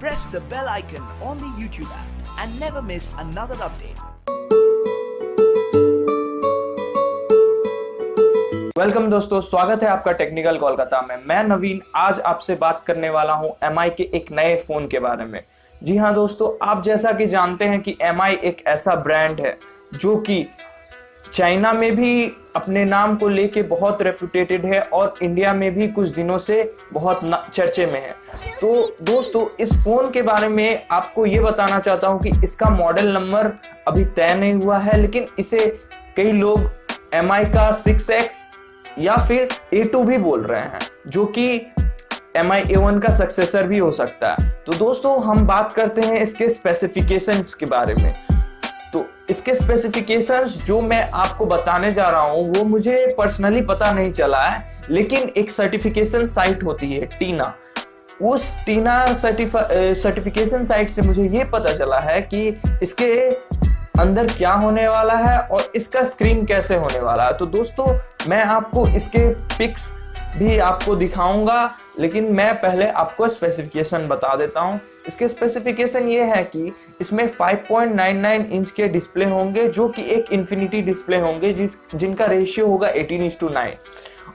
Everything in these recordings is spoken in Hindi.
press the bell icon on the YouTube app and never miss another update. Welcome दोस्तों, स्वागत है आपका टेक्निकल कोलकाता में। मैं नवीन आज आपसे बात करने वाला हूं MI के एक नए फ़ोन के बारे में। जी हाँ दोस्तों, आप जैसा कि जानते हैं कि MI एक ऐसा ब्रांड है जो कि चाइना में भी अपने नाम को लेके बहुत रेपुटेटेड है और इंडिया में भी कुछ दिनों से बहुत चर्चे में है। तो दोस्तों, इस फ़ोन के बारे में आपको ये बताना चाहता हूँ कि इसका मॉडल नंबर अभी तय नहीं हुआ है, लेकिन इसे कई लोग MI का 6X या फिर A2 भी बोल रहे हैं, जो कि MI A1 का सक्सेसर भी हो सकता है। तो दोस्तों, हम बात करते हैं इसके स्पेसिफिकेशंस के बारे में। तो इसके स्पेसिफिकेशंस जो मैं आपको बताने जा रहा हूं वो मुझे पर्सनली पता नहीं चला है, लेकिन एक सर्टिफिकेशन साइट होती है टीना, उस टीना सर्टिफिकेशन साइट से मुझे ये पता चला है कि इसके अंदर क्या होने वाला है और इसका स्क्रीन कैसे होने वाला है। तो दोस्तों, मैं आपको इसके पिक्स भी आपको दिखाऊंगा, लेकिन मैं पहले आपको स्पेसिफिकेशन बता देता हूं। इसके स्पेसिफिकेशन ये है कि इसमें 5.99 इंच के डिस्प्ले होंगे, जो कि एक इन्फिनिटी डिस्प्ले होंगे जिनका रेशियो होगा 18:9,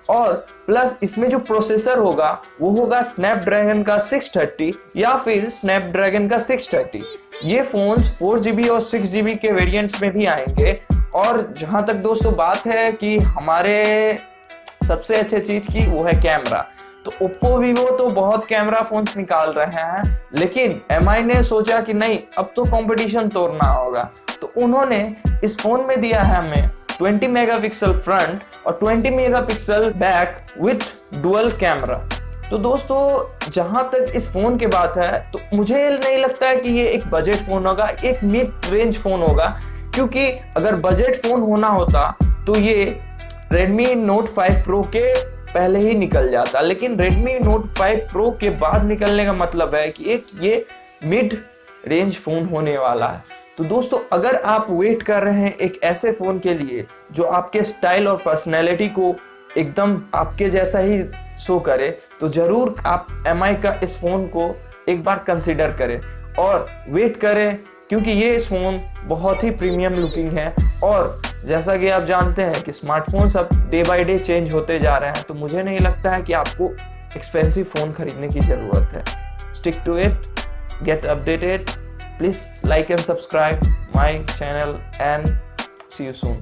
और प्लस इसमें जो प्रोसेसर होगा वो होगा स्नैपड्रैगन का 630 या फिर स्नैपड्रैगन का 630। ये फोन्स 4GB और 6GB के वेरिएंट्स में भी आएंगे। और जहां तक दोस्तों बात है कि हमारे सबसे अच्छे चीज की, वो है कैमरा। तो ओप्पो वीवो तो बहुत कैमरा फोन्स निकाल रहे हैं, लेकिन MI ने सोचा कि नहीं, अब तो कंपटीशन तोड़ना होगा। तो उन्होंने इस फोन में दिया है हमें 20 मेगापिक्सल फ्रंट और 20 megapixel back with dual camera. तो दोस्तों, जहां तक इस फोन की बात है, तो मुझे नहीं लगता है कि ये एक बजट फोन होगा, एक मिड रेंज फोन होगा, क्योंकि अगर बजट फोन होना होता तो ये Redmi Note 5 Pro के पहले ही निकल जाता। लेकिन Redmi Note 5 Pro के बाद निकलने का मतलब है कि एक ये मिड रेंज फोन होने वाला है। तो दोस्तों, अगर आप वेट कर रहे हैं एक ऐसे फोन के लिए जो आपके स्टाइल और पर्सनैलिटी को एकदम आपके जैसा ही शो करे, तो जरूर आप MI का इस फोन को एक बार कंसिडर करें और वेट करें, क्योंकि ये फोन बहुत ही प्रीमियम लुकिंग है। और जैसा कि आप जानते हैं कि स्मार्टफोन्स अब डे बाय डे चेंज होते जा रहे हैं, तो मुझे नहीं लगता है कि आपको एक्सपेंसिव फोन खरीदने की जरूरत है। Stick to it, get updated, please like and subscribe my channel and see you soon.